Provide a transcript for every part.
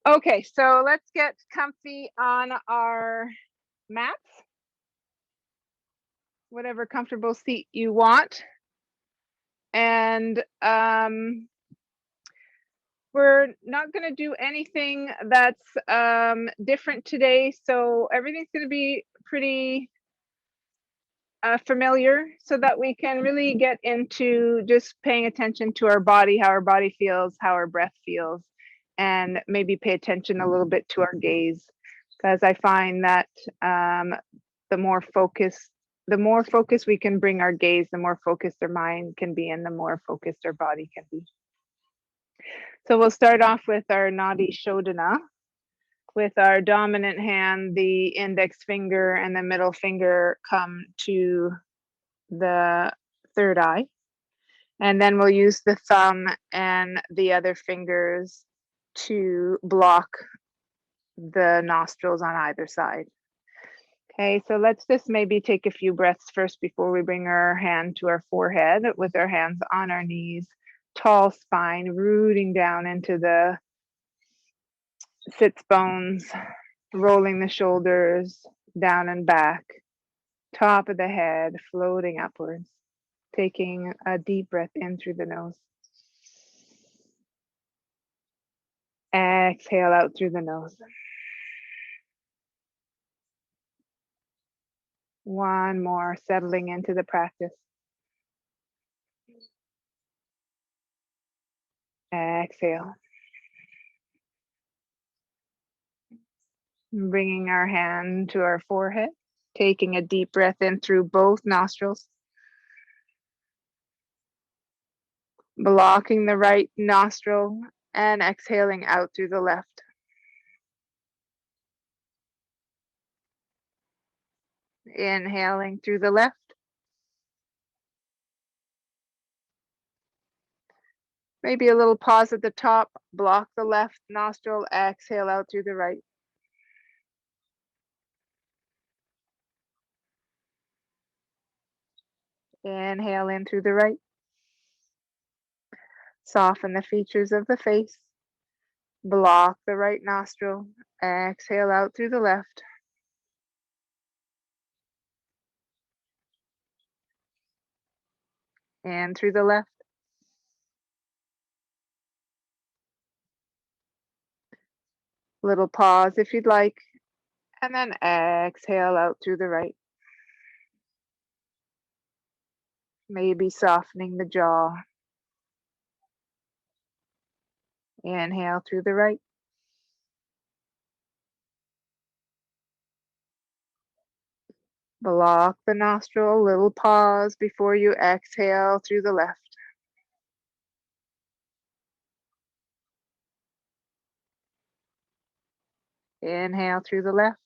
Okay, so let's get comfy on our mats, whatever comfortable seat you want. And we're not going to do anything that's different today. So everything's going to be pretty familiar so that we can really get into just paying attention to our body, how our body feels, how our breath feels, and maybe pay attention a little bit to our gaze. Because I find that the more focus we can bring our gaze, the more focused our mind can be, and the more focused our body can be. So we'll start off with our Nadi Shodhana, with our dominant hand, the index finger and the middle finger come to the third eye. And then we'll use the thumb and the other fingers to block the nostrils on either side. Okay, so let's just maybe take a few breaths first before we bring our hand to our forehead with our hands on our knees, tall spine, rooting down into the sits bones, rolling the shoulders down and back, top of the head floating upwards, taking a deep breath in through the nose. Exhale out through the nose. One more, settling into the practice. Exhale. Bringing our hand to our forehead, taking a deep breath in through both nostrils. Blocking the right nostril and exhaling out through the left. Inhaling through the left. Maybe a little pause at the top, block the left nostril, exhale out through the right. Inhale in through the right. Soften the features of the face. Block the right nostril, exhale out through the left. And through the left. Little pause if you'd like, and then exhale out through the right. Maybe softening the jaw. Inhale through the right. Block the nostril, little pause before you exhale through the left. Inhale through the left.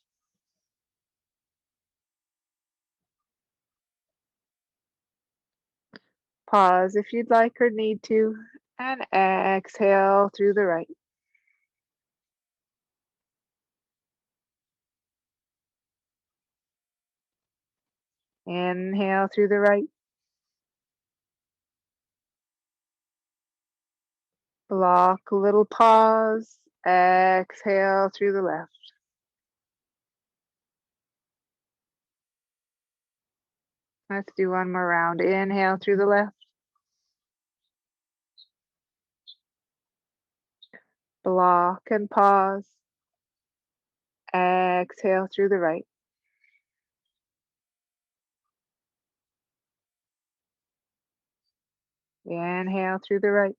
Pause if you'd like or need to, and exhale through the right. Inhale through the right. Block, little pause. Exhale through the left. Let's do one more round. Inhale through the left. Block and pause. Exhale through the right. Inhale through the right.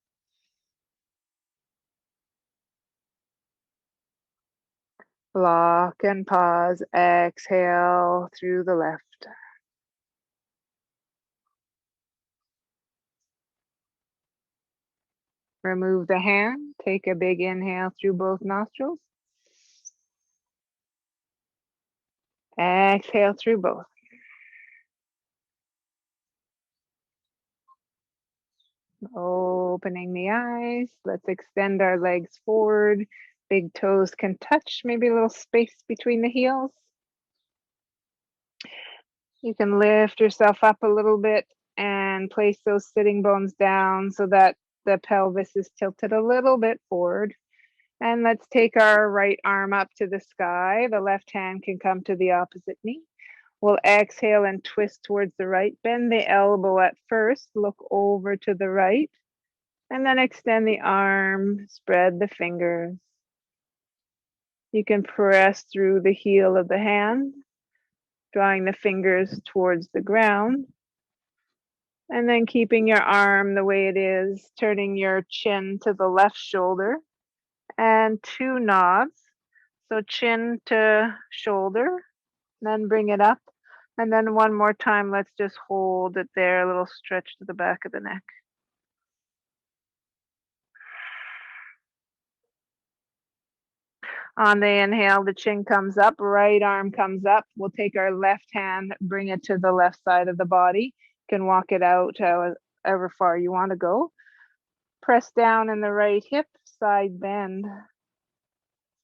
Block and pause. Exhale through the left. Remove the hand. Take a big inhale through both nostrils. Exhale through both. Opening the eyes. Let's extend our legs forward. Big toes can touch, maybe a little space between the heels. You can lift yourself up a little bit and place those sitting bones down so that the pelvis is tilted a little bit forward. And let's take our right arm up to the sky. The left hand can come to the opposite knee. We'll exhale and twist towards the right. Bend the elbow at first. Look over to the right. And then extend the arm. Spread the fingers. You can press through the heel of the hand, drawing the fingers towards the ground. And then keeping your arm the way it is, turning your chin to the left shoulder. And 2 nods. So chin to shoulder, then bring it up. And then one more time, let's just hold it there, a little stretch to the back of the neck. On the inhale, the chin comes up, right arm comes up. We'll take our left hand, bring it to the left side of the body. You can walk it out however far you want to go. Press down in the right hip, side bend.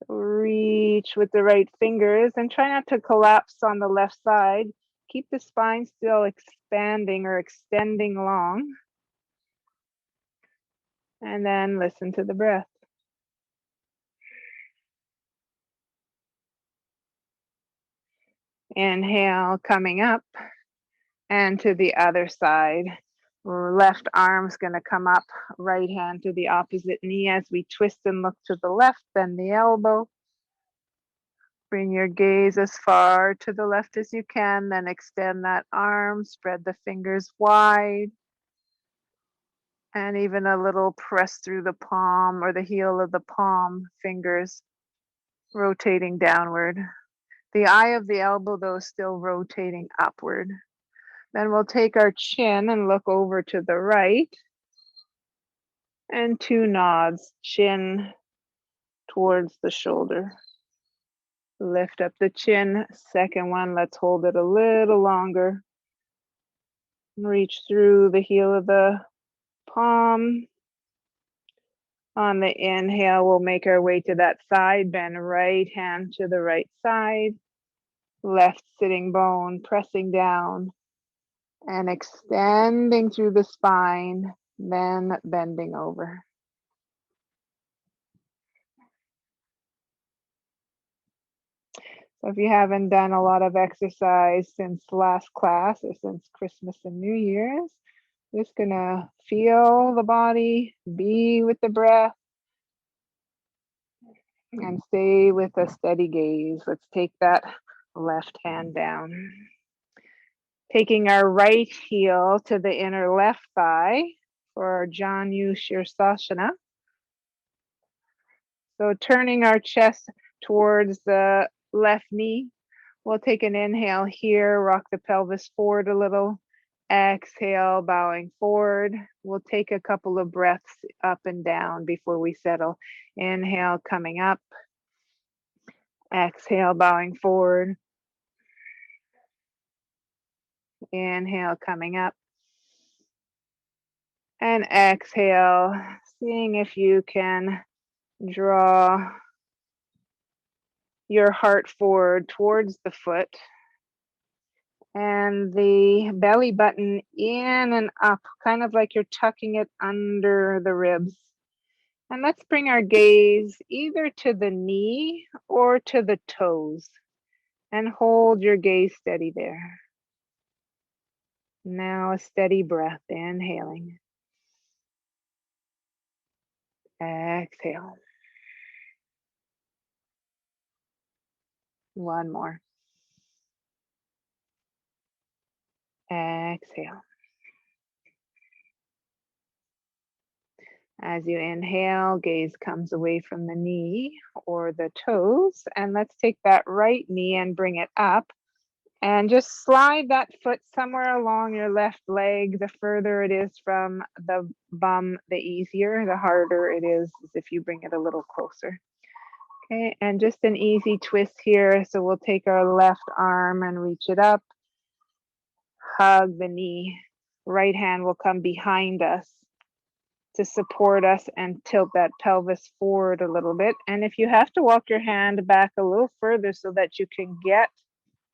Reach with the right fingers and try not to collapse on the left side. Keep the spine still expanding or extending long. And then listen to the breath. Inhale, coming up, and to the other side. Left arm's going to come up, right hand to the opposite knee as we twist and look to the left, bend the elbow. Bring your gaze as far to the left as you can, then extend that arm, spread the fingers wide, and even a little press through the palm or the heel of the palm, fingers rotating downward. The eye of the elbow, though, is still rotating upward. Then we'll take our chin and look over to the right. And 2 nods, chin towards the shoulder. Lift up the chin. Second one, let's hold it a little longer. Reach through the heel of the palm. On the inhale, we'll make our way to that side bend, right hand to the right side. Left sitting bone pressing down and extending through the spine, then bending over. So if you haven't done a lot of exercise since last class or since Christmas and New Year's, just gonna feel the body, be with the breath, and stay with a steady gaze. Let's take that left hand down. Taking our right heel to the inner left thigh for our Janu Shirsasana. So turning our chest towards the left knee. We'll take an inhale here, rock the pelvis forward a little. Exhale, bowing forward. We'll take a couple of breaths up and down before we settle. Inhale, coming up. Exhale, bowing forward. Inhale, coming up. And exhale, seeing if you can draw your heart forward towards the foot and the belly button in and up, kind of like you're tucking it under the ribs. And let's bring our gaze either to the knee or to the toes and hold your gaze steady there. Now a steady breath, inhaling. Exhale. One more. Exhale. As you inhale, gaze comes away from the knee or the toes. And let's take that right knee and bring it up. And just slide that foot somewhere along your left leg. The further it is from the bum, the easier. The harder it is if you bring it a little closer. Okay, and just an easy twist here. So we'll take our left arm and reach it up. Hug the knee. Right hand will come behind us to support us and tilt that pelvis forward a little bit. And if you have to walk your hand back a little further so that you can get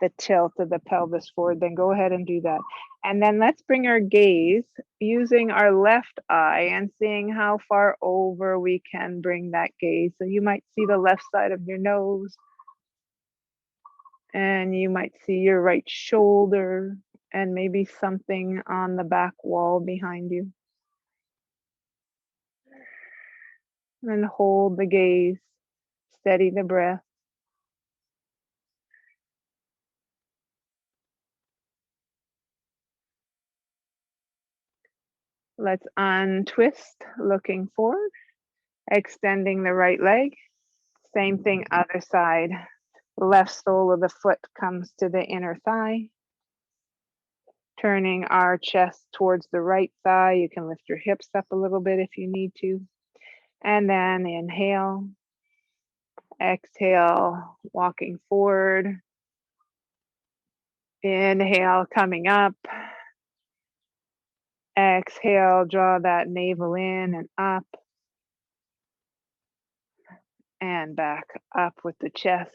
the tilt of the pelvis forward, then go ahead and do that. And then let's bring our gaze using our left eye and seeing how far over we can bring that gaze. So you might see the left side of your nose, and you might see your right shoulder and maybe something on the back wall behind you. And hold the gaze, steady the breath. Let's untwist, looking forward, extending the right leg. Same thing, other side. Left sole of the foot comes to the inner thigh. Turning our chest towards the right thigh. You can lift your hips up a little bit if you need to. And then inhale, exhale, walking forward. Inhale, coming up. Exhale, draw that navel in and up. And back up with the chest.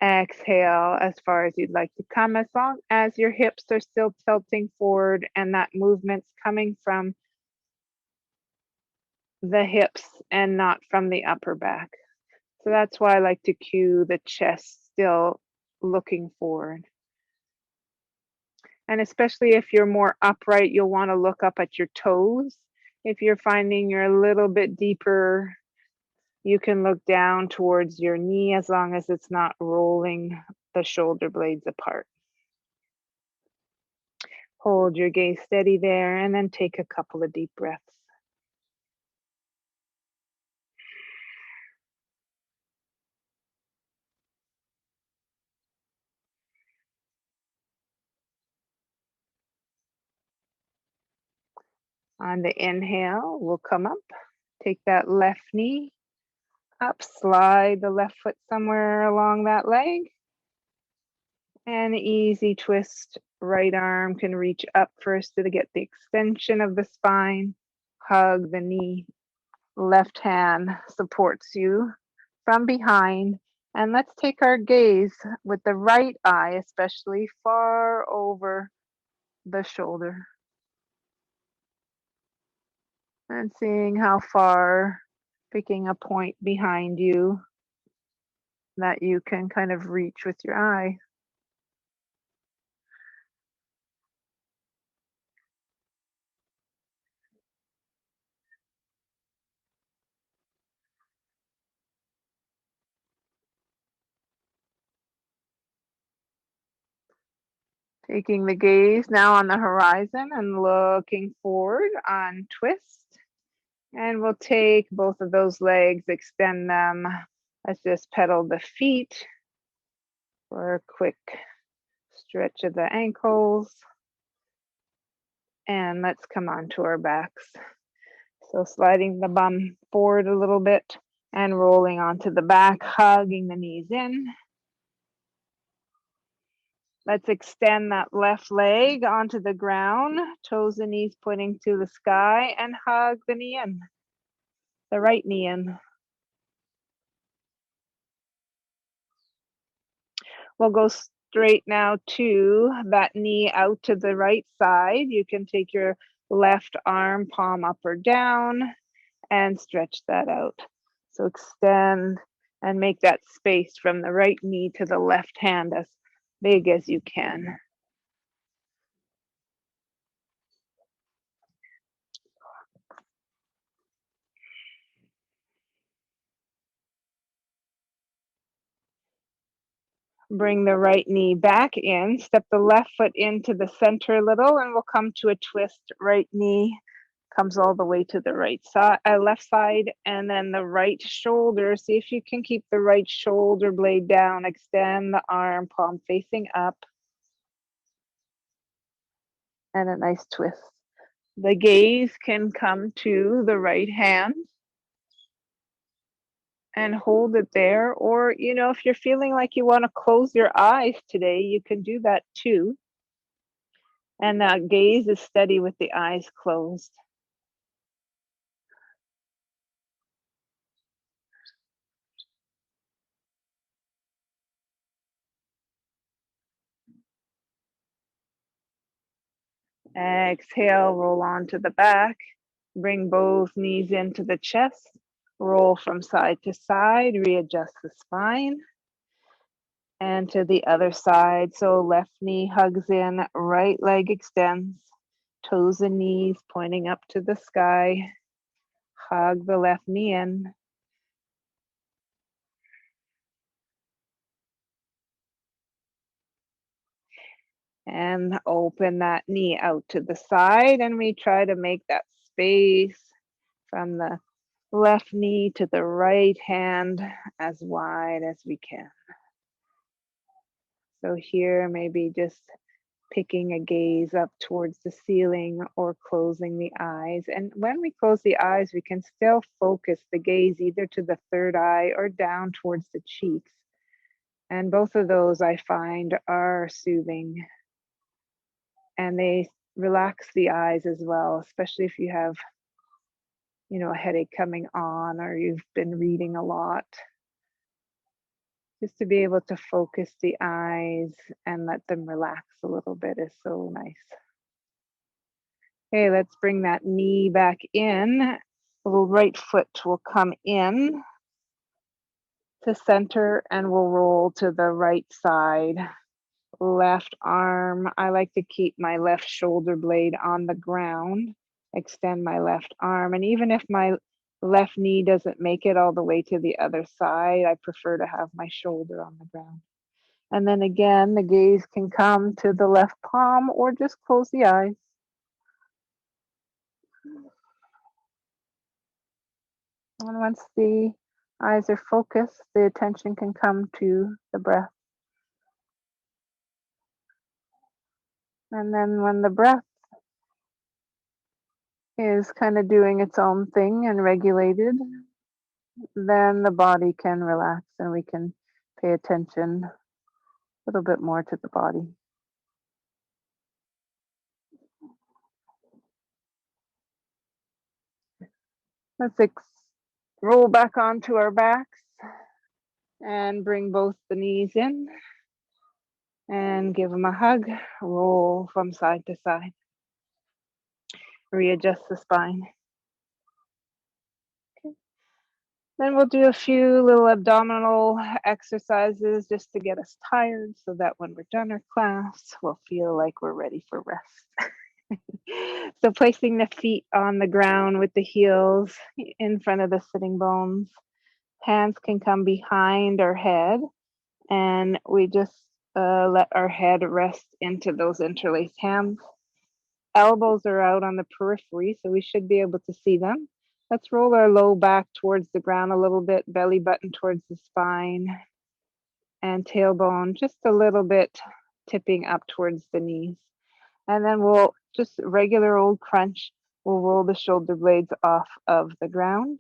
Exhale as far as you'd like to come, as long as your hips are still tilting forward and that movement's coming from the hips and not from the upper back. So that's why I like to cue the chest still looking forward. And especially if you're more upright, you'll want to look up at your toes. If you're finding you're a little bit deeper, you can look down towards your knee as long as it's not rolling the shoulder blades apart. Hold your gaze steady there and then take a couple of deep breaths. On the inhale, we'll come up, take that left knee up, slide the left foot somewhere along that leg. And easy twist, right arm can reach up first to get the extension of the spine. Hug the knee. Left hand supports you from behind. And let's take our gaze with the right eye, especially far over the shoulder. And seeing how far, picking a point behind you that you can kind of reach with your eye. Taking the gaze now on the horizon and looking forward on twist. And we'll take both of those legs, extend them. Let's just pedal the feet for a quick stretch of the ankles. And let's come onto our backs. So sliding the bum forward a little bit and rolling onto the back, hugging the knees in. Let's extend that left leg onto the ground, toes and knees pointing to the sky, and hug the knee in, the right knee in. We'll go straight now to that knee out to the right side. You can take your left arm, palm up or down, and stretch that out. So extend and make that space from the right knee to the left hand as big as you can. Bring the right knee back in, step the left foot into the center a little, and we'll come to a twist. Right knee comes all the way to the right side, left side, and then the right shoulder. See if you can keep the right shoulder blade down. Extend the arm, palm facing up, and a nice twist. The gaze can come to the right hand and hold it there. Or, if you're feeling like you want to close your eyes today, you can do that too. And that gaze is steady with the eyes closed. Exhale, roll onto the back. Bring both knees into the chest. Roll from side to side. Readjust the spine. And to the other side. So left knee hugs in, right leg extends. Toes and knees pointing up to the sky. Hug the left knee in. And open that knee out to the side. And we try to make that space from the left knee to the right hand as wide as we can. So here, maybe just picking a gaze up towards the ceiling or closing the eyes. And when we close the eyes, we can still focus the gaze either to the third eye or down towards the cheeks. And both of those I find are soothing, and they relax the eyes as well, especially if you have, a headache coming on or you've been reading a lot. Just to be able to focus the eyes and let them relax a little bit is so nice. Okay, let's bring that knee back in. The little right foot will come in to center and we'll roll to the right side. Left arm, I like to keep my left shoulder blade on the ground, extend my left arm. And even if my left knee doesn't make it all the way to the other side, I prefer to have my shoulder on the ground. And then again, the gaze can come to the left palm or just close the eyes. And once the eyes are focused, the attention can come to the breath. And then when the breath is kind of doing its own thing and regulated, then the body can relax and we can pay attention a little bit more to the body. Let's roll back onto our backs and bring both the knees in and give them a hug. Roll from side to side. Readjust the spine. Okay. Then we'll do a few little abdominal exercises just to get us tired so that when we're done our class, we'll feel like we're ready for rest. So placing the feet on the ground with the heels in front of the sitting bones. Hands can come behind our head, and we just let our head rest into those interlaced hands. Elbows are out on the periphery, so we should be able to see them. Let's roll our low back towards the ground a little bit, belly button towards the spine, and tailbone just a little bit tipping up towards the knees. And then we'll just regular old crunch. We'll roll the shoulder blades off of the ground.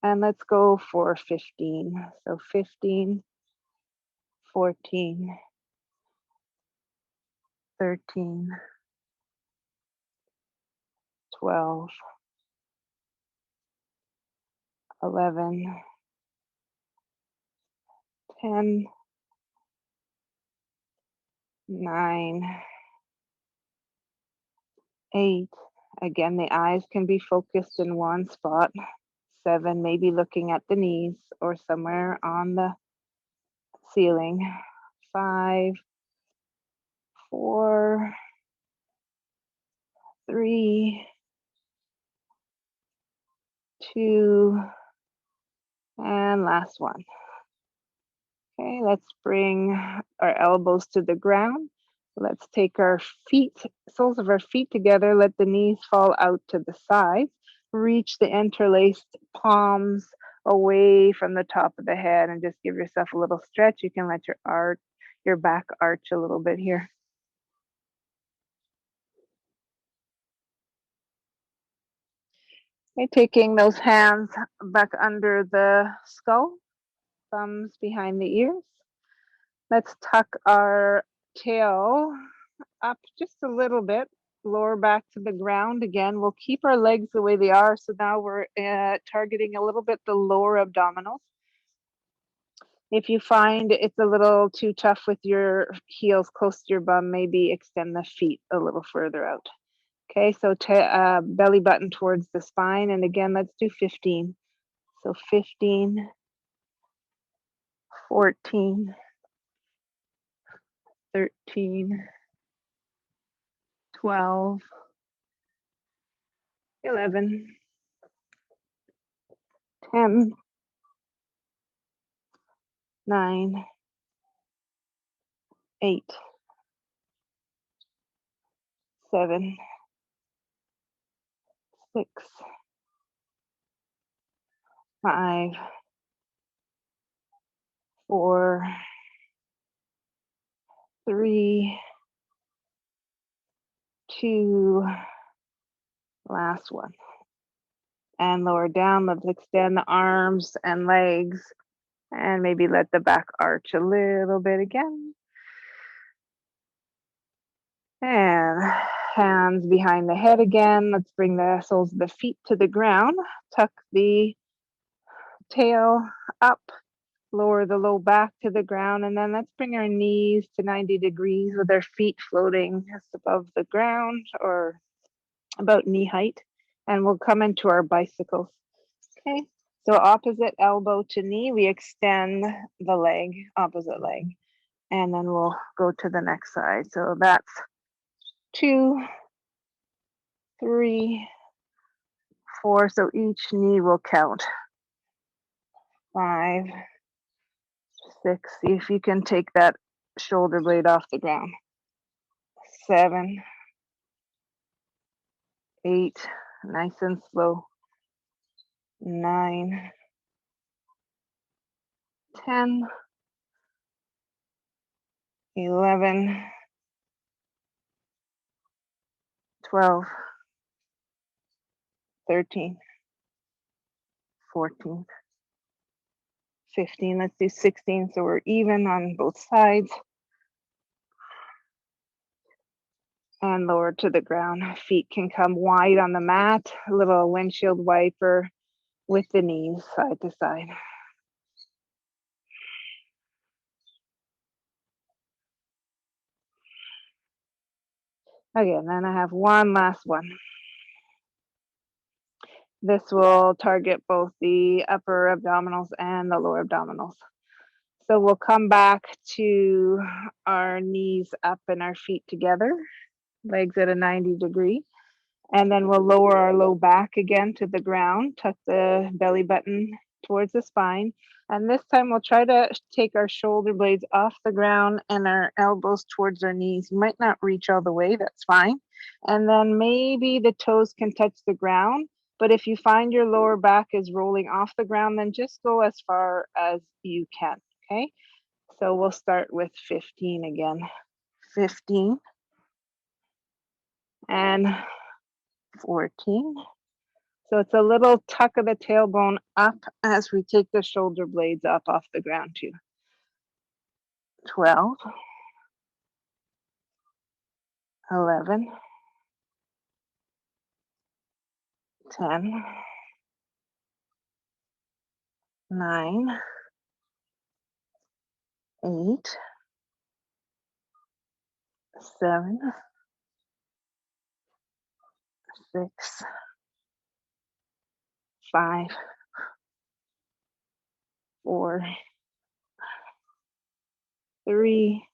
And let's go for 15. So 15, 14, 13, 12, 11, 10, 9, 8. Again, the eyes can be focused in one spot. 7, maybe looking at the knees or somewhere on the ceiling. 5, 4, 3, 2, and last one. Okay, let's bring our elbows to the ground. Let's take our feet, soles of our feet together. Let the knees fall out to the sides. Reach the interlaced palms away from the top of the head and just give yourself a little stretch. You can let your back arch a little bit here. Okay, taking those hands back under the skull, thumbs behind the ears. Let's tuck our tail up just a little bit, lower back to the ground again. We'll keep our legs the way they are. So now we're targeting a little bit the lower abdominals. If you find it's a little too tough with your heels close to your bum, maybe extend the feet a little further out. Okay, so belly button towards the spine. And again, let's do 15. So 15, 14, 13, 12, 11, 10, 9, 8, 7, 6, 5, 4, 3, 2, last one. And lower down, let's extend the arms and legs and maybe let the back arch a little bit again. And hands behind the head again. Let's bring the soles of the feet to the ground. Tuck the tail up, lower the low back to the ground, and then let's bring our knees to 90 degrees with our feet floating just above the ground or about knee height. And we'll come into our bicycles. Okay, so opposite elbow to knee, we extend the leg, opposite leg, and then we'll go to the next side. So that's 2, 3, 4. So each knee will count. 5, 6. See if you can take that shoulder blade off the ground. 7, 8. Nice and slow. 9, 10, 11, 12, 13, 14, 15. Let's do 16 so we're even on both sides. And lower to the ground. Feet can come wide on the mat, a little windshield wiper with the knees side to side. Again, then I have one last one. This will target both the upper abdominals and the lower abdominals. So we'll come back to our knees up and our feet together, legs at a 90 degree. And then we'll lower our low back again to the ground, tuck the belly button towards the spine. And this time we'll try to take our shoulder blades off the ground and our elbows towards our knees. You might not reach all the way, that's fine. And then maybe the toes can touch the ground. But if you find your lower back is rolling off the ground, then just go as far as you can, okay? So we'll start with 15 again. 15 and 14. So it's a little tuck of the tailbone up as we take the shoulder blades up off the ground too. 12, 11, 10, 9, 8, 7, 6, 5, 4, 3,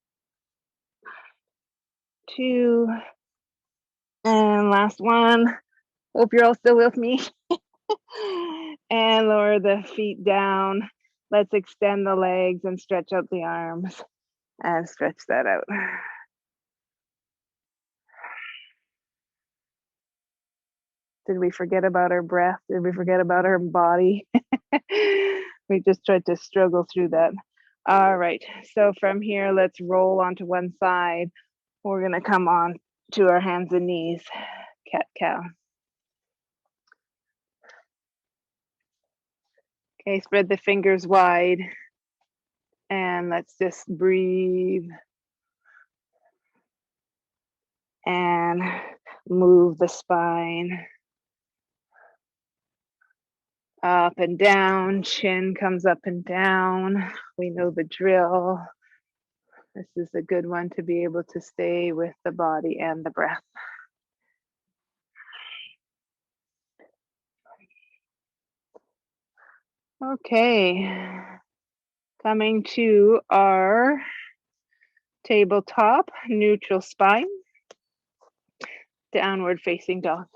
2, and last one. Hope you're all still with me. And lower the feet down. Let's extend the legs and stretch out the arms and stretch that out. Did we forget about our breath? Did we forget about our body? We just tried to struggle through that. All right, so from here, let's roll onto one side. We're gonna come on to our hands and knees, cat-cow. Okay, spread the fingers wide. And let's just breathe. And move the spine. Up and down, chin comes up and down. We know the drill. This is a good one to be able to stay with the body and the breath. Okay, coming to our tabletop, neutral spine, downward facing dog.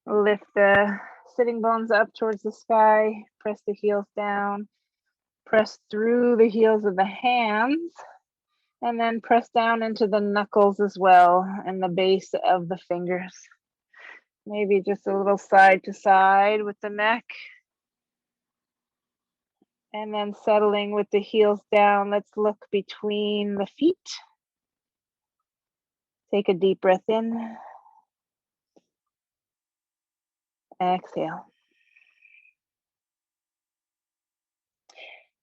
Lift the sitting bones up towards the sky, press the heels down, press through the heels of the hands, and then press down into the knuckles as well and the base of the fingers. Maybe just a little side to side with the neck. And then settling with the heels down, let's look between the feet. Take a deep breath in. Exhale.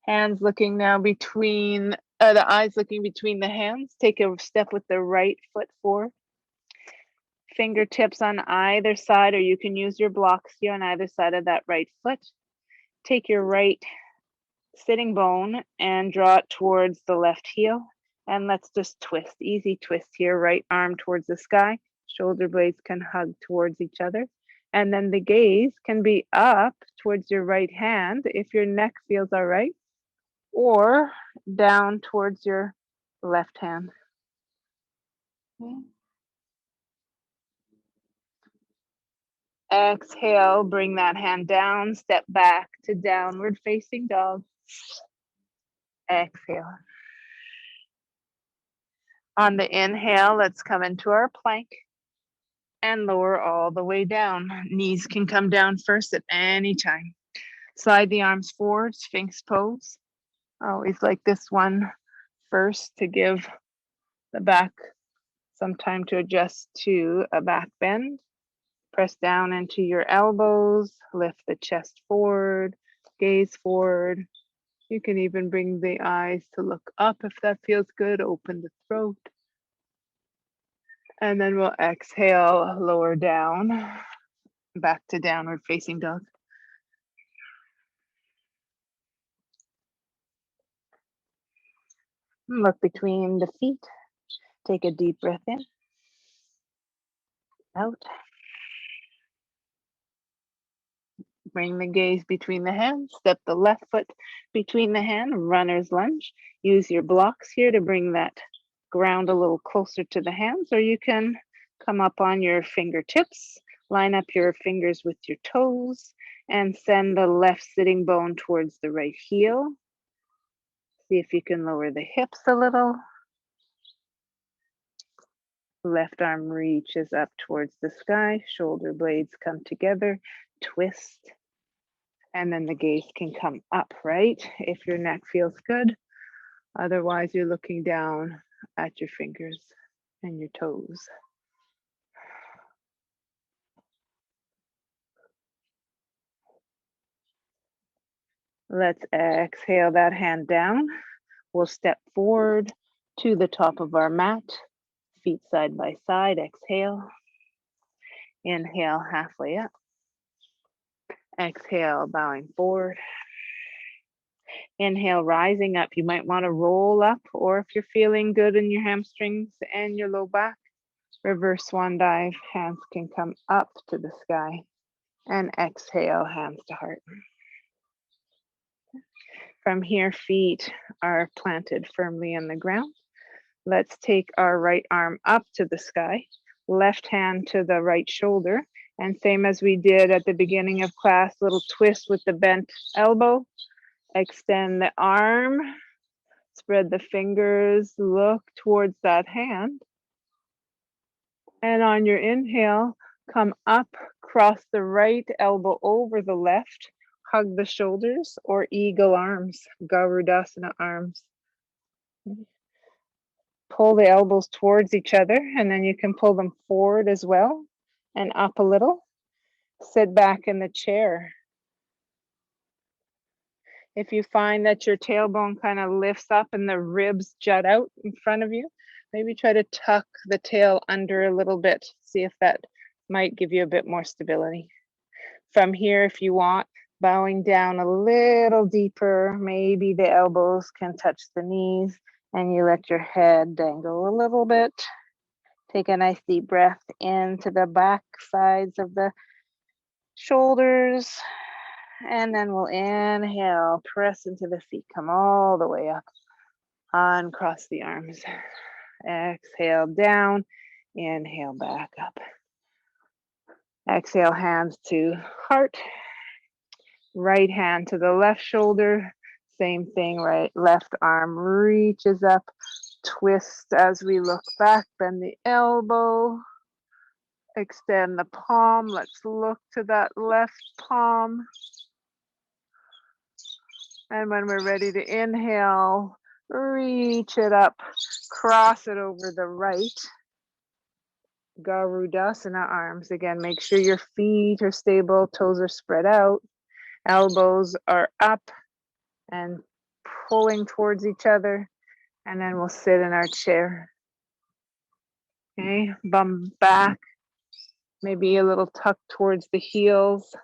Hands looking now between, the eyes looking between the hands. Take a step with the right foot forward. Fingertips on either side, or you can use your blocks here on either side of that right foot. Take your right sitting bone and draw it towards the left heel. And let's just twist, easy twist here, right arm towards the sky. Shoulder blades can hug towards each other. And then the gaze can be up towards your right hand if your neck feels all right, or down towards your left hand. Okay. Exhale, bring that hand down, step back to downward facing dog. Exhale. On the inhale, let's come into our plank and lower all the way down. Knees can come down first at any time. Slide the arms forward, Sphinx pose. I always like this one first to give the back some time to adjust to a back bend. Press down into your elbows, lift the chest forward, gaze forward. You can even bring the eyes to look up if that feels good. Open the throat. And then we'll exhale, lower down, back to downward facing dog. Look between the feet. Take a deep breath in, out. Bring the gaze between the hands. Step the left foot between the hand, runner's lunge. Use your blocks here to bring that ground a little closer to the hands, or you can come up on your fingertips, line up your fingers with your toes, and send the left sitting bone towards the right heel. See if you can lower the hips a little. Left arm reaches up towards the sky, shoulder blades come together, twist, and then the gaze can come up, right? If your neck feels good. Otherwise, you're looking down at your fingers and your toes. Let's exhale that hand down. We'll step forward to the top of our mat, feet side by side. Exhale. Inhale, halfway up. Exhale, bowing forward. Inhale, rising up. You might want to roll up, or if you're feeling good in your hamstrings and your low back, reverse swan dive. Hands can come up to the sky. And exhale, hands to heart. From here, feet are planted firmly in the ground. Let's take our right arm up to the sky, left hand to the right shoulder, and same as we did at the beginning of class, little twist with the bent elbow. Extend the arm, spread the fingers, look towards that hand. And on your inhale, come up, cross the right elbow over the left, hug the shoulders, or eagle arms, Garudasana arms. Pull the elbows towards each other, and then you can pull them forward as well and up a little. Sit back in the chair. If you find that your tailbone kind of lifts up and the ribs jut out in front of you, maybe try to tuck the tail under a little bit. See if that might give you a bit more stability. From here, if you want, bowing down a little deeper, maybe the elbows can touch the knees, and you let your head dangle a little bit. Take a nice deep breath into the back sides of the shoulders, And then we'll inhale, press into the feet, come all the way up, uncross the arms. Exhale down, inhale back up. Exhale, hands to heart. Right hand to the left shoulder. Same thing, right, left arm reaches up. Twist as we look back, bend the elbow. Extend the palm. Let's look to that left palm. And when we're ready to inhale, reach it up, cross it over the right. Garudasana arms. Again, make sure your feet are stable, toes are spread out, elbows are up and pulling towards each other. And then we'll sit in our chair. Okay, bum back, maybe a little tuck towards the heels.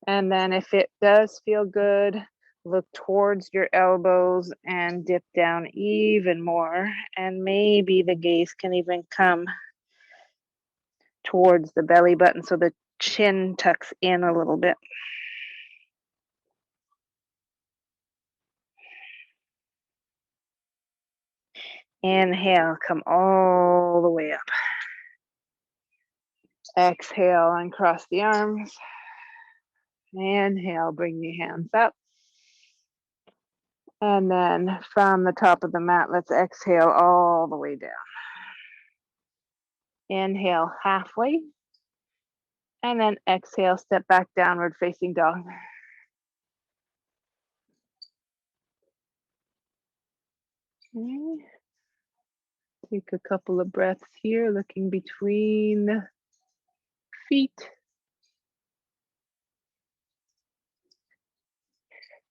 And then if it does feel good, look towards your elbows and dip down even more. And maybe the gaze can even come towards the belly button so the chin tucks in a little bit. Inhale, come all the way up. Exhale, uncross the arms. Inhale, bring your hands up. And then from the top of the mat, let's exhale all the way down. Inhale halfway. And then exhale, step back, downward facing dog. Okay. Take a couple of breaths here, looking between the feet.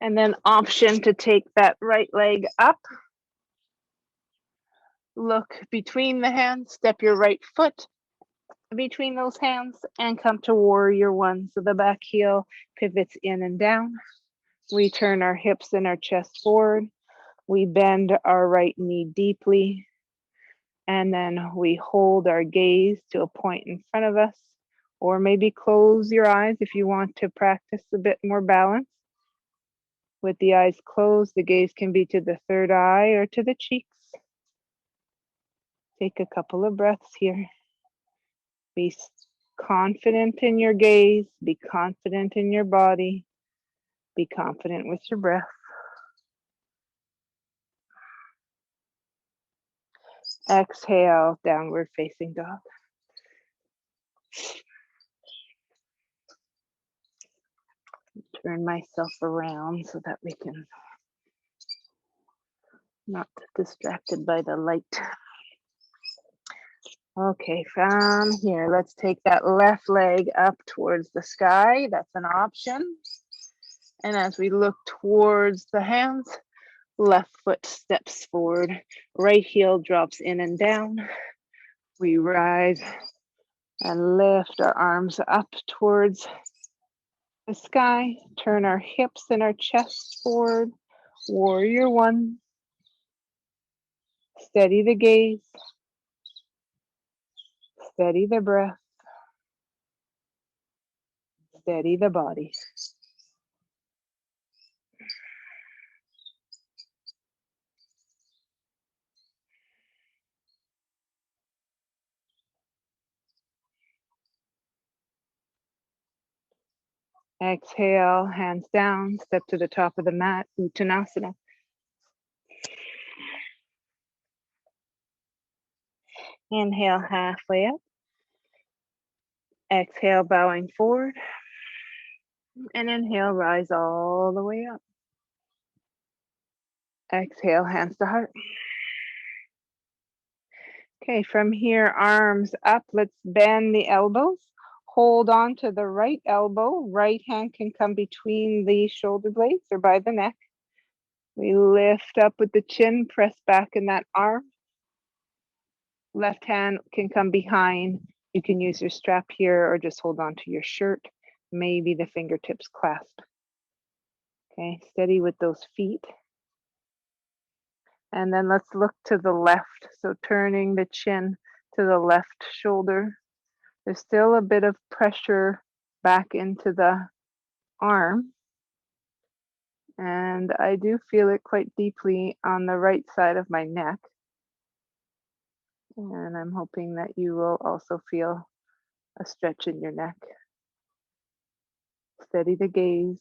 And then option to take that right leg up. Look between the hands, step your right foot between those hands and come to warrior one. So the back heel pivots in and down. We turn our hips and our chest forward. We bend our right knee deeply. And then we hold our gaze to a point in front of us, or maybe close your eyes if you want to practice a bit more balance. With the eyes closed, the gaze can be to the third eye or to the cheeks. Take a couple of breaths here. Be confident in your gaze, be confident in your body, be confident with your breath. Exhale, downward facing dog. Turn myself around so that we can not get distracted by the light. Okay, from here, let's take that left leg up towards the sky. That's an option. And as we look towards the hands, left foot steps forward, right heel drops in and down. We rise and lift our arms up towards the sky. Turn our hips and our chest forward. Warrior one. Steady the gaze. Steady the breath. Steady the body. Exhale, hands down, step to the top of the mat, Uttanasana. Inhale, halfway up. Exhale, bowing forward. And inhale, rise all the way up. Exhale, hands to heart. Okay, from here, arms up. Let's bend the elbows. Hold on to the right elbow. Right hand can come between the shoulder blades or by the neck. We lift up with the chin, press back in that arm. Left hand can come behind. You can use your strap here or just hold on to your shirt. Maybe the fingertips clasp. Okay, steady with those feet. And then let's look to the left. So turning the chin to the left shoulder. There's still a bit of pressure back into the arm. And I do feel it quite deeply on the right side of my neck. And I'm hoping that you will also feel a stretch in your neck. Steady the gaze.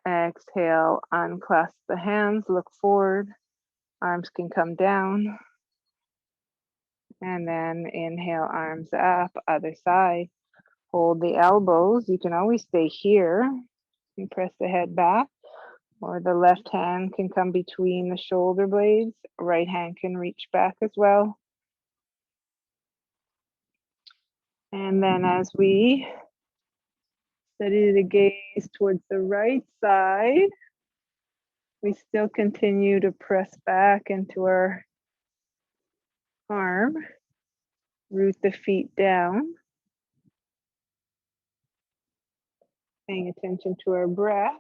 Exhale, unclasp the hands, look forward. Arms can come down. And then inhale, arms up, other side. Hold the elbows. You can always stay here and press the head back, or the left hand can come between the shoulder blades. Right hand can reach back as well. And then as we steady the gaze towards the right side, we still continue to press back into our arm, root the feet down, paying attention to our breath.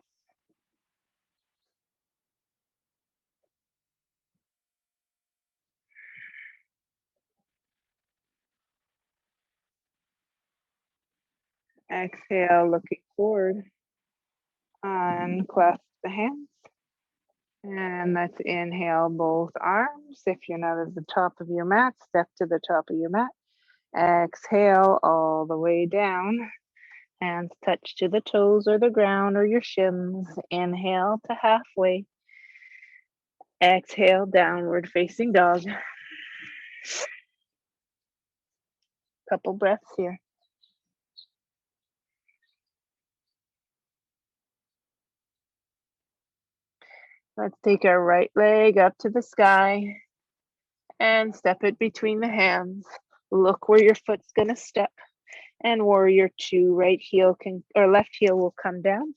Exhale, looking forward. Unclasp the hands. And let's inhale both arms. If you're not at the top of your mat, step to the top of your mat. Exhale all the way down. Hands touch to the toes or the ground or your shins. Inhale to halfway. Exhale, downward facing dog. Couple breaths here. Let's take our right leg up to the sky and step it between the hands. Look where your foot's gonna step. And warrior two, right heel can, or left heel will come down.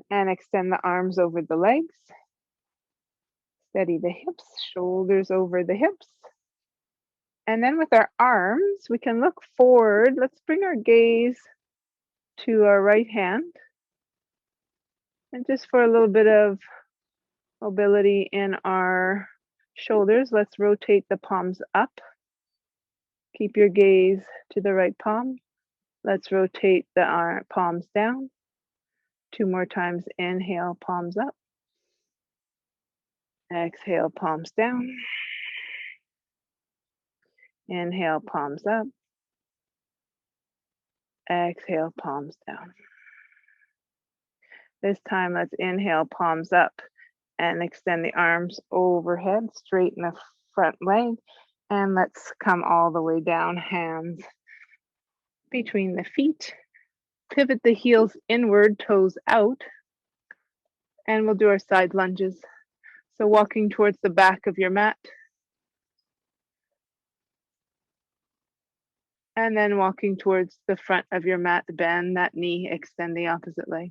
And extend the arms over the legs. Steady the hips, shoulders over the hips. And then with our arms, we can look forward. Let's bring our gaze to our right hand. And just for a little bit of mobility in our shoulders, let's rotate the palms up. Keep your gaze to the right palm. Let's rotate the palms down. 2 more times. Inhale, palms up. Exhale, palms down. Inhale, palms up. Exhale, palms down. This time, let's inhale, palms up, and extend the arms overhead, straighten the front leg, and let's come all the way down, hands between the feet. Pivot the heels inward, toes out, and we'll do our side lunges. So walking towards the back of your mat, and then walking towards the front of your mat, bend that knee, extend the opposite leg.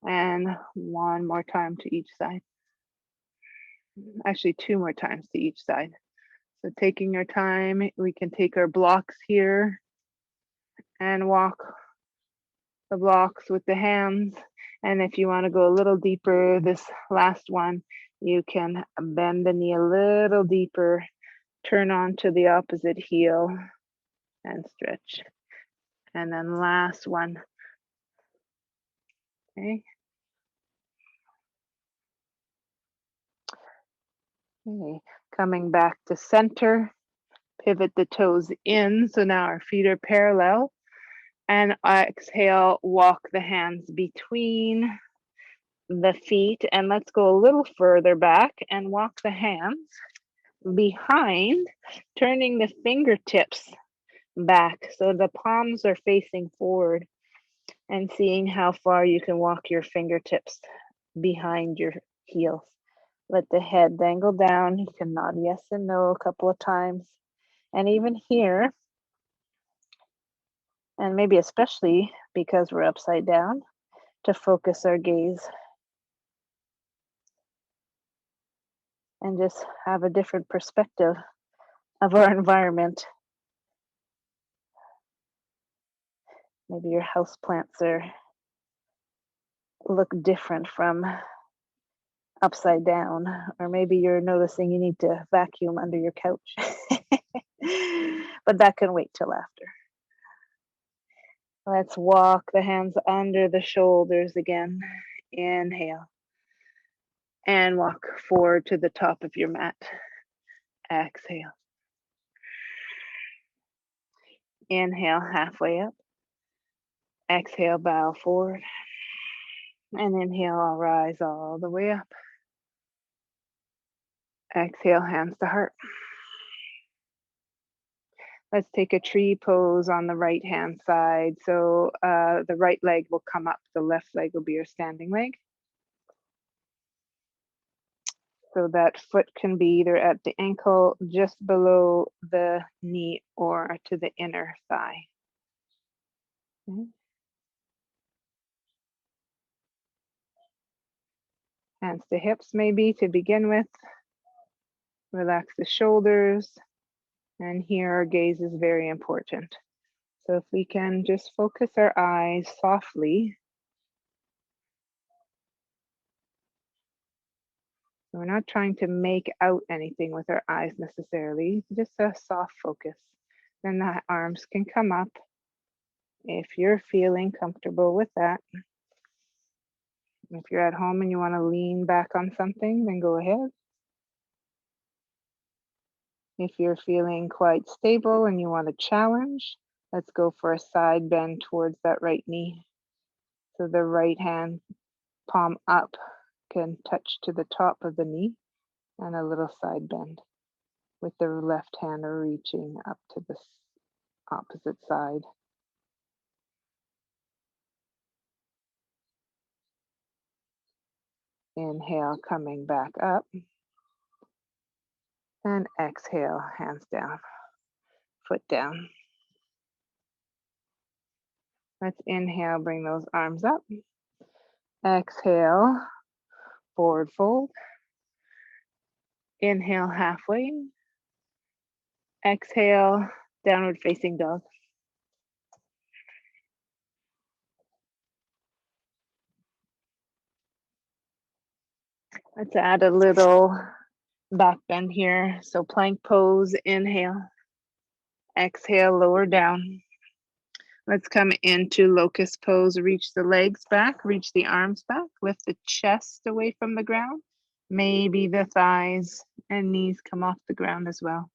And 1 more time to each side. Actually, 2 more times to each side. So taking your time, we can take our blocks here and walk the blocks with the hands. And if you want to go a little deeper, this last one, you can bend the knee a little deeper, turn on to the opposite heel and stretch. And then last one. Okay. Okay. Coming back to center, pivot the toes in. So now our feet are parallel. And exhale, walk the hands between the feet. And let's go a little further back and walk the hands behind, turning the fingertips back. So the palms are facing forward, and seeing how far you can walk your fingertips behind your heels. Let the head dangle down. You can nod yes and no a couple of times. And even here, and maybe especially because we're upside down, to focus our gaze and just have a different perspective of our environment. Maybe your house plants are look different from upside down, or maybe you're noticing you need to vacuum under your couch. But that can wait till after. Let's walk the hands under the shoulders again. Inhale. And walk forward to the top of your mat. Exhale. Inhale, halfway up. Exhale, bow forward. And inhale, I'll rise all the way up. Exhale, hands to heart. Let's take a tree pose on the right hand side. So the right leg will come up, the left leg will be your standing leg. So that foot can be either at the ankle, just below the knee, or to the inner thigh. Okay. Hands to hips maybe to begin with. Relax the shoulders. And here our gaze is very important. So if we can just focus our eyes softly. So we're not trying to make out anything with our eyes necessarily, just a soft focus. Then the arms can come up if you're feeling comfortable with that. If you're at home and you want to lean back on something, then go ahead. If you're feeling quite stable and you want to challenge, let's go for a side bend towards that right knee. So the right hand palm up can touch to the top of the knee, and a little side bend with the left hand reaching up to the opposite side. Inhale, coming back up. And exhale, hands down, foot down. Let's inhale, bring those arms up. Exhale, forward fold. Inhale, halfway. Exhale, downward facing dog. Let's add a little back bend here. So plank pose, inhale. Exhale, lower down. Let's come into locust pose. Reach the legs back, reach the arms back, lift the chest away from the ground. Maybe the thighs and knees come off the ground as well.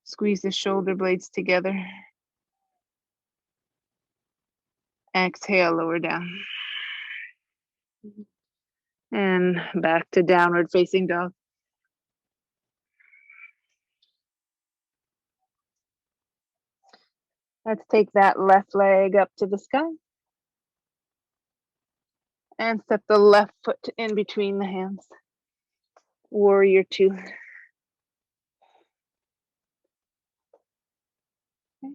Squeeze the shoulder blades together. Exhale, lower down. And back to downward facing dog. Let's take that left leg up to the sky. And step the left foot in between the hands. Warrior two. Okay.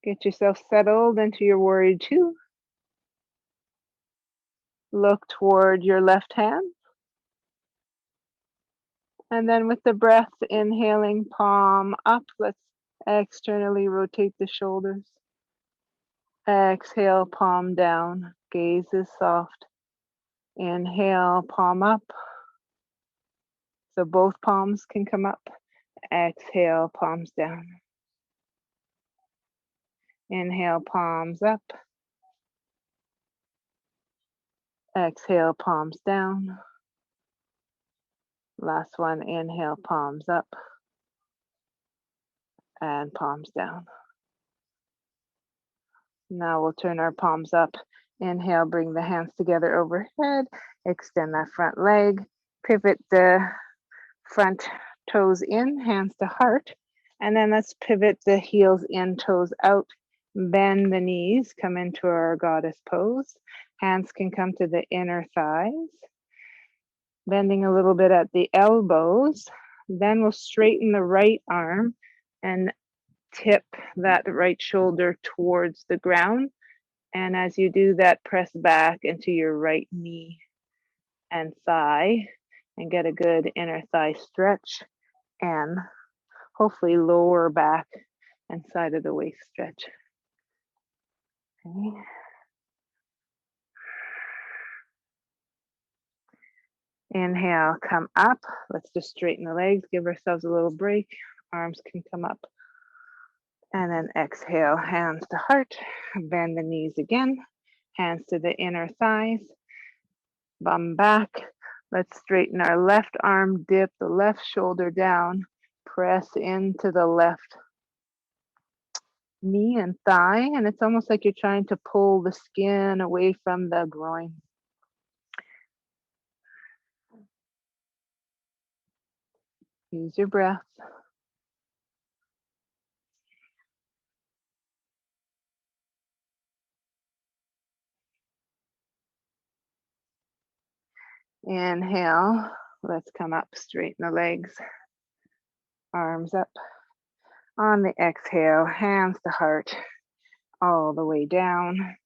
Get yourself settled into your warrior two. Look toward your left hand. And then with the breath, inhaling, palm up. Let's externally rotate the shoulders. Exhale, palm down. Gaze is soft. Inhale, palm up. So both palms can come up. Exhale, palms down. Inhale, palms up. Exhale, palms down. Last one, inhale, palms up. And palms down. Now we'll turn our palms up. Inhale, bring the hands together overhead. Extend that front leg. Pivot the front toes in, hands to heart. And then let's pivot the heels in, toes out. Bend the knees, come into our goddess pose. Hands can come to the inner thighs. Bending a little bit at the elbows. Then we'll straighten the right arm and tip that right shoulder towards the ground. And as you do that, press back into your right knee and thigh and get a good inner thigh stretch and hopefully lower back and side of the waist stretch. Okay. Inhale, come up. Let's just straighten the legs, give ourselves a little break. Arms can come up. And then exhale, hands to heart. Bend the knees again. Hands to the inner thighs. Bum back. Let's straighten our left arm, dip the left shoulder down. Press into the left knee and thigh. And it's almost like you're trying to pull the skin away from the groin. Use your breath. Inhale. Let's come up, straighten the legs. Arms up. On the exhale, hands to heart, all the way down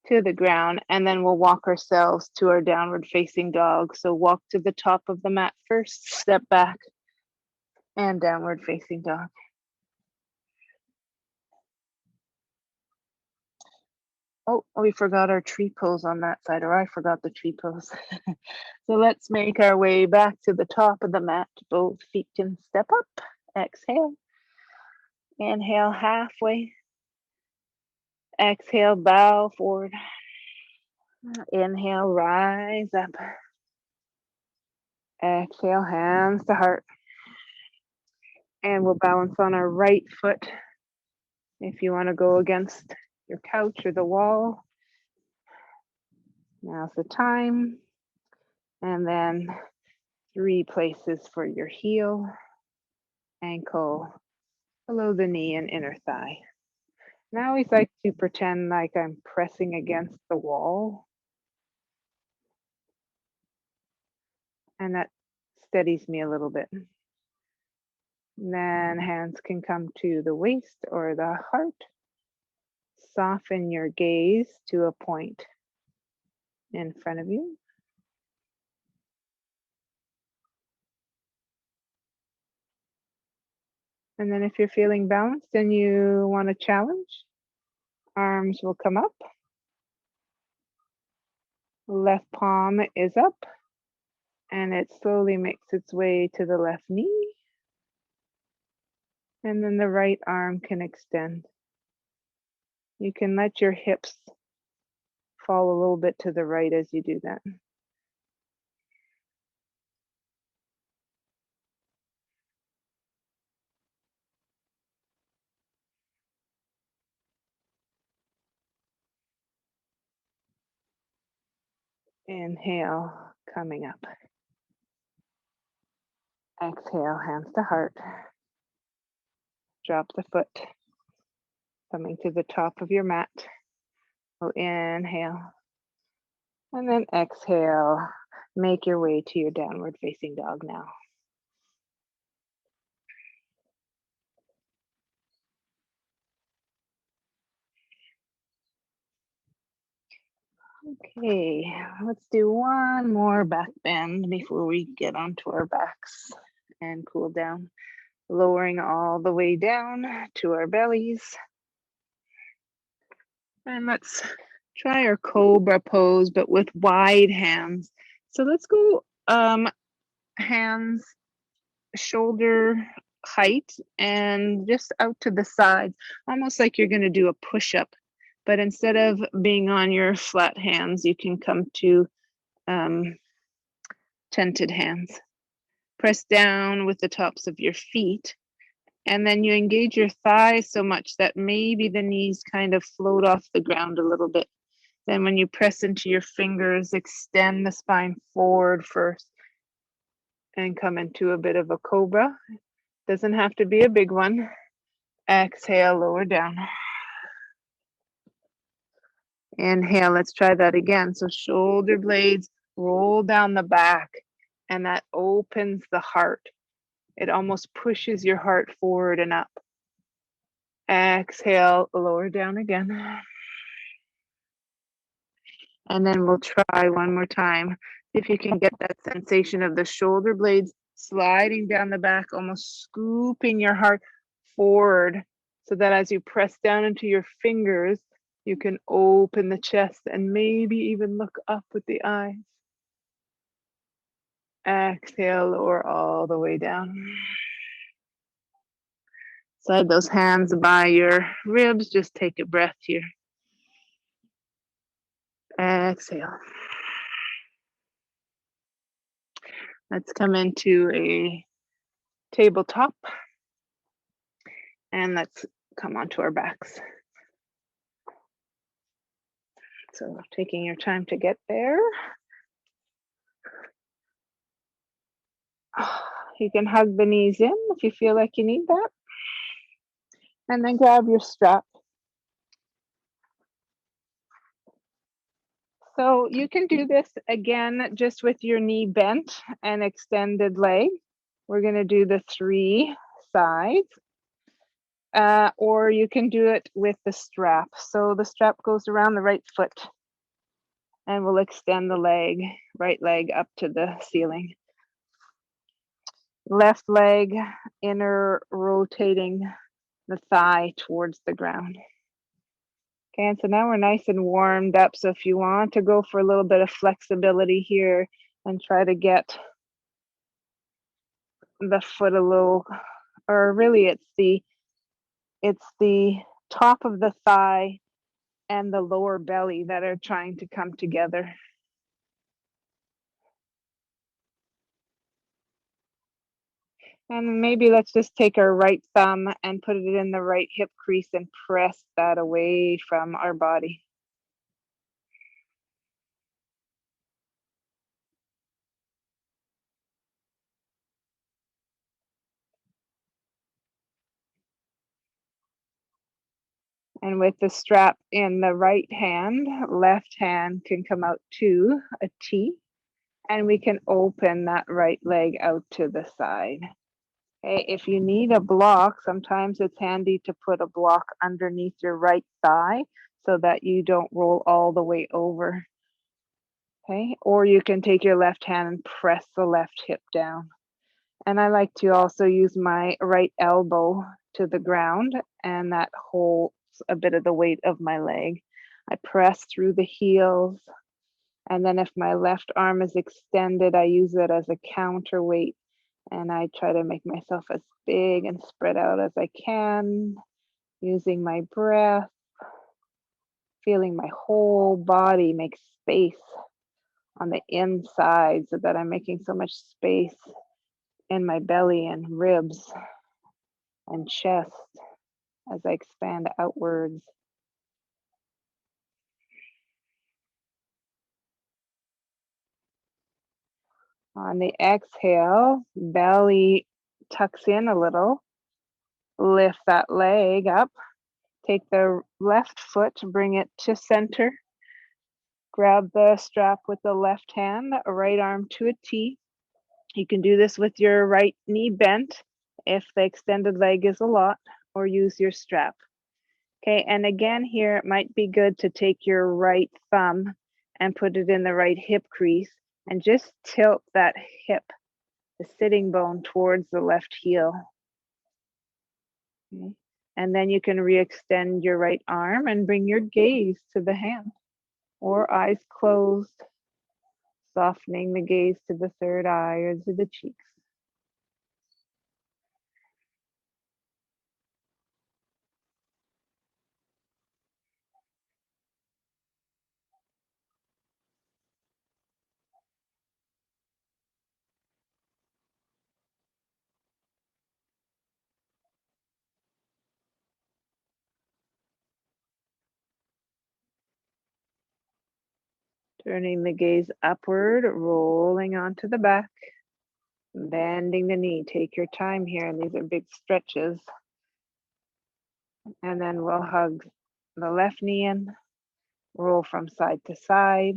to the ground. And then we'll walk ourselves to our downward facing dog. So walk to the top of the mat first, step back, and downward facing dog. Oh, we forgot our tree pose on that side, or I forgot the tree pose. So let's make our way back to the top of the mat. Both feet can step up. Exhale. Inhale halfway. Exhale, bow forward. Inhale, rise up. Exhale, hands to heart. And we'll balance on our right foot. If you want to go against your couch or the wall, now's the time. And then 3 places for your heel, ankle, below the knee, and inner thigh. And I always like to pretend like I'm pressing against the wall. And that steadies me a little bit. And then hands can come to the waist or the heart. Soften your gaze to a point in front of you. And then if you're feeling balanced and you want a challenge, arms will come up. Left palm is up, and it slowly makes its way to the left knee. And then the right arm can extend. You can let your hips fall a little bit to the right as you do that. Inhale, coming up. Exhale, hands to heart. Drop the foot, coming to the top of your mat. So inhale, and then exhale. Make your way to your downward facing dog now. Okay, let's do one more back bend before we get onto our backs and cool down. Lowering all the way down to our bellies. And let's try our Cobra pose, but with wide hands. So let's go hands shoulder height and just out to the sides, almost like you're going to do a push-up. But instead of being on your flat hands, you can come to tented hands. Press down with the tops of your feet, and then you engage your thighs so much that maybe the knees kind of float off the ground a little bit. Then when you press into your fingers, extend the spine forward first and come into a bit of a cobra. Doesn't have to be a big one. Exhale, lower down. Inhale, let's try that again. So shoulder blades roll down the back, and that opens the heart. It almost pushes your heart forward and up. Exhale, lower down again. And then we'll try one more time. If you can get that sensation of the shoulder blades sliding down the back, almost scooping your heart forward, so that as you press down into your fingers, you can open the chest and maybe even look up with the eyes. Exhale, lower all the way down. Slide those hands by your ribs. Just take a breath here. Exhale. Let's come into a tabletop and let's come onto our backs. So taking your time to get there. You can hug the knees in if you feel like you need that. And then grab your strap. So you can do this again just with your knee bent and extended leg. We're going to do the 3 sides. Or you can do it with the strap. So the strap goes around the right foot and we'll extend the leg, right leg up to the ceiling. Left leg, inner rotating the thigh towards the ground. Okay, and so now we're nice and warmed up. So if you want to go for a little bit of flexibility here and try to get the foot a little, or really it's the top of the thigh and the lower belly that are trying to come together. And maybe let's just take our right thumb and put it in the right hip crease and press that away from our body. And with the strap in the right hand, left hand can come out to a T, and we can open that right leg out to the side. Okay, if you need a block, sometimes it's handy to put a block underneath your right thigh so that you don't roll all the way over. Okay, or you can take your left hand and press the left hip down. And I like to also use my right elbow to the ground, and that holds a bit of the weight of my leg. I press through the heels, and then if my left arm is extended, I use it as a counterweight, and I try to make myself as big and spread out as I can, using my breath, feeling my whole body make space on the inside so that I'm making so much space in my belly and ribs and chest as I expand outwards. On the exhale, belly tucks in a little. Lift that leg up. Take the left foot, bring it to center. Grab the strap with the left hand, right arm to a T. You can do this with your right knee bent if the extended leg is a lot, or use your strap. Okay, and again here, it might be good to take your right thumb and put it in the right hip crease and just tilt that hip, the sitting bone, towards the left heel. Okay. And then you can re-extend your right arm and bring your gaze to the hand or eyes closed, softening the gaze to the third eye or to the cheeks. Turning the gaze upward, rolling onto the back, bending the knee. Take your time here, and these are big stretches. And then we'll hug the left knee in, roll from side to side,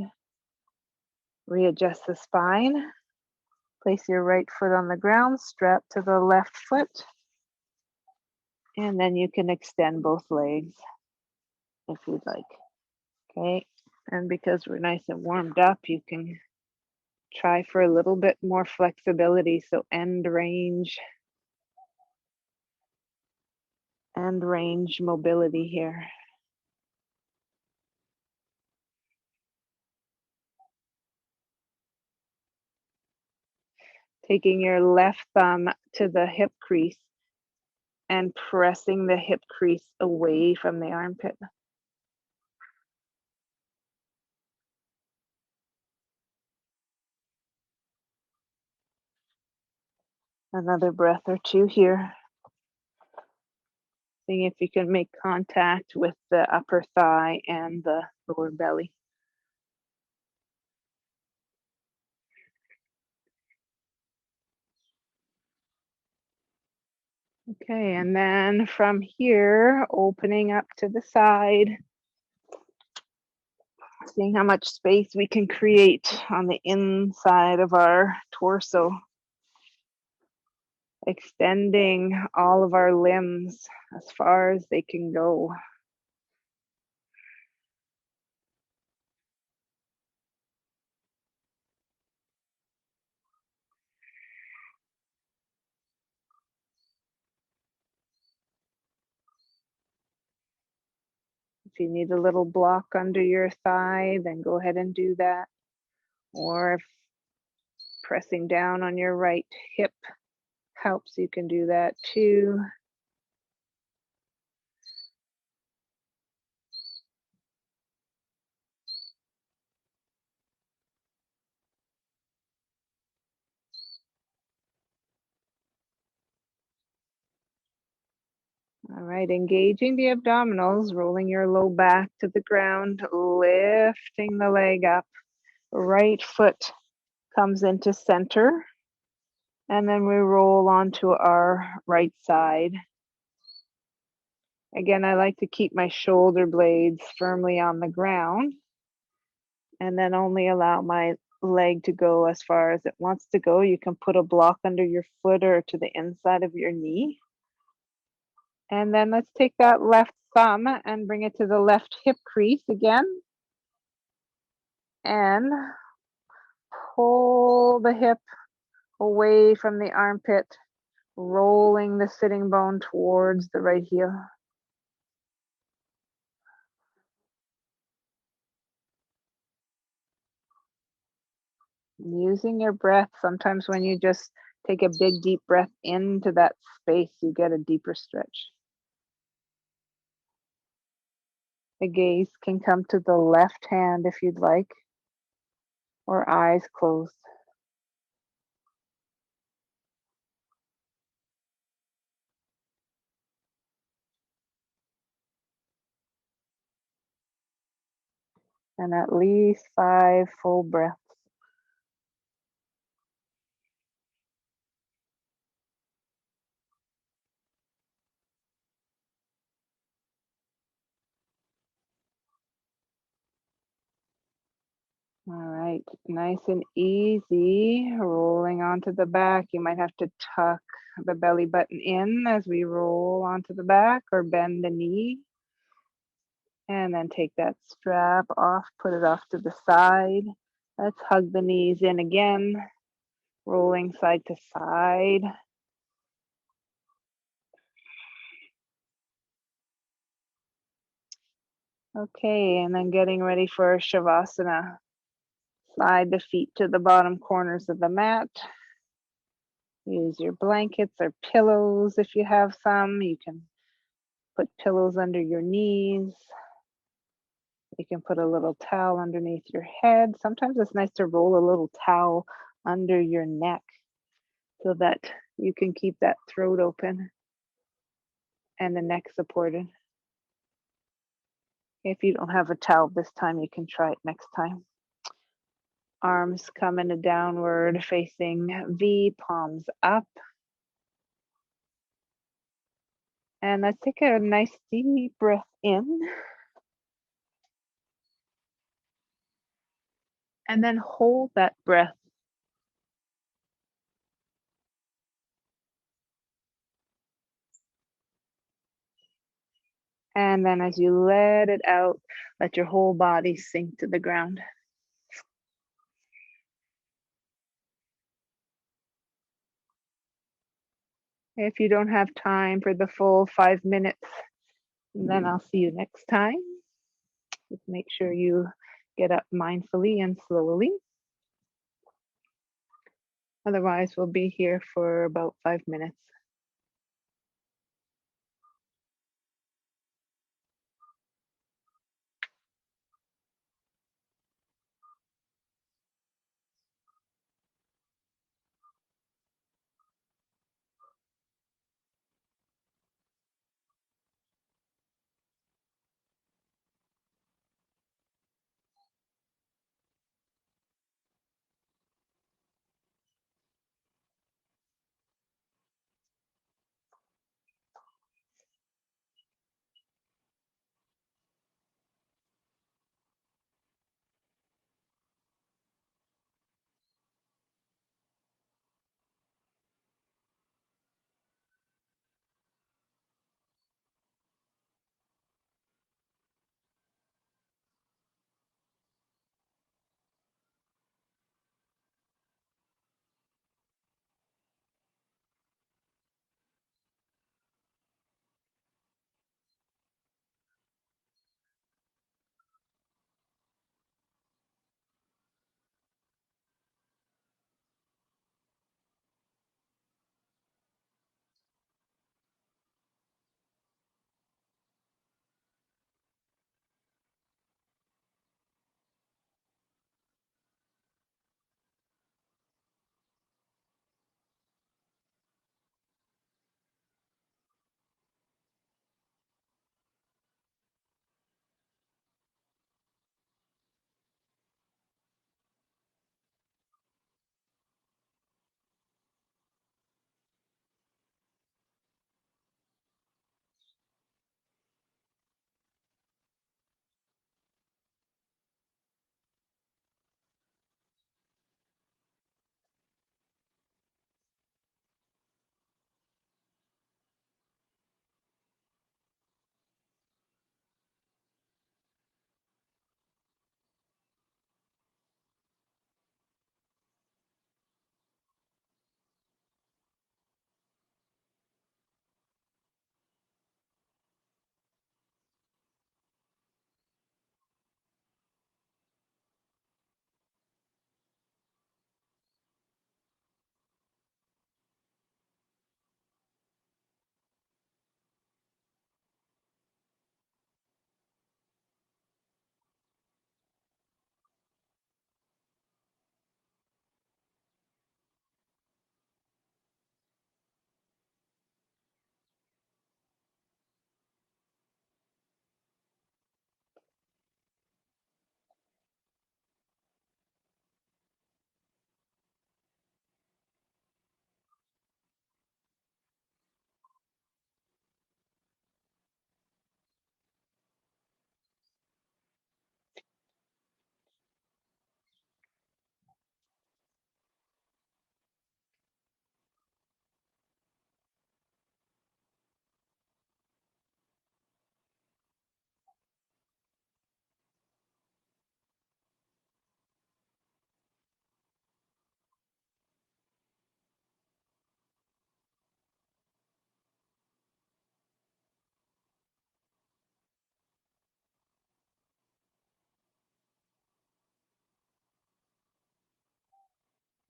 readjust the spine, place your right foot on the ground, strap to the left foot, and then you can extend both legs if you'd like. Okay, and because we're nice and warmed up, you can try for a little bit more flexibility. So end range mobility here. Taking your left thumb to the hip crease and pressing the hip crease away from the armpit. Another breath or two here. Seeing if you can make contact with the upper thigh and the lower belly. Okay, and then from here, opening up to the side, seeing how much space we can create on the inside of our torso. Extending all of our limbs as far as they can go. If you need a little block under your thigh, then go ahead and do that. Or if pressing down on your right hip helps, you can do that too. All right, engaging the abdominals, rolling your low back to the ground, lifting the leg up. Right foot comes into center. And then we roll onto our right side. Again, I like to keep my shoulder blades firmly on the ground and then only allow my leg to go as far as it wants to go. You can put a block under your foot or to the inside of your knee. And then let's take that left thumb and bring it to the left hip crease again. And pull the hip away from the armpit, rolling the sitting bone towards the right heel. Using your breath, sometimes when you just take a big deep breath into that space, you get a deeper stretch. The gaze can come to the left hand if you'd like, or eyes closed. And at least 5 full breaths. All right, nice and easy, rolling onto the back. You might have to tuck the belly button in as we roll onto the back or bend the knee. And then take that strap off, put it off to the side. Let's hug the knees in again, rolling side to side. Okay, and then getting ready for Shavasana. Slide the feet to the bottom corners of the mat. Use your blankets or pillows if you have some. You can put pillows under your knees. You can put a little towel underneath your head. Sometimes it's nice to roll a little towel under your neck so that you can keep that throat open and the neck supported. If you don't have a towel this time, you can try it next time. Arms come in a downward facing V, palms up. And let's take a nice deep breath in. And then hold that breath. And then as you let it out, let your whole body sink to the ground. If you don't have time for the full 5 minutes, then I'll see you next time. Just make sure you get up mindfully and slowly. Otherwise, we'll be here for about 5 minutes.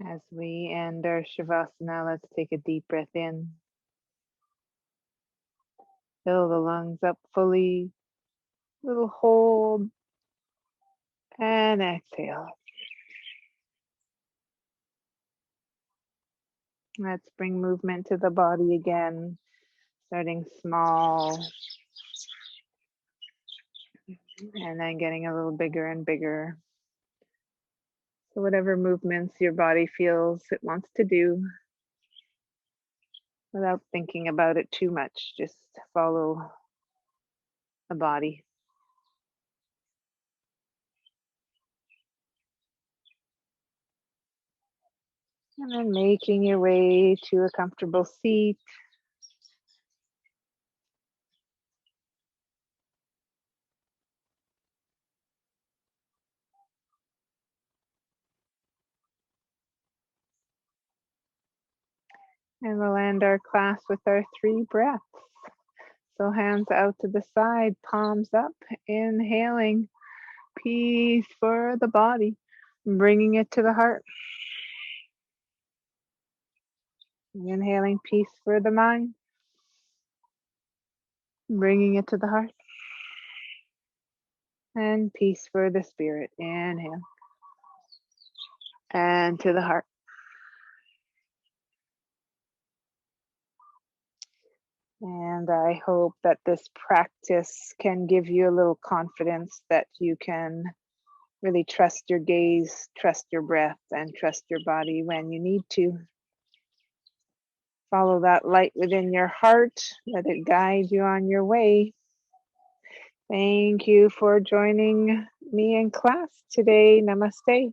As we end our Shavasana, let's take a deep breath in. Fill the lungs up fully. Little hold and exhale. Let's bring movement to the body again, starting small and then getting a little bigger and bigger. So whatever movements your body feels it wants to do, without thinking about it too much, just follow the body. And then making your way to a comfortable seat. And we'll end our class with our 3 breaths. So hands out to the side, palms up, inhaling peace for the body, bringing it to the heart. Inhaling peace for the mind, bringing it to the heart. And peace for the spirit. Inhale. And to the heart. And I hope that this practice can give you a little confidence that you can really trust your gaze, trust your breath, and trust your body when you need to. Follow that light within your heart. Let it guide you on your way. Thank you for joining me in class today. Namaste.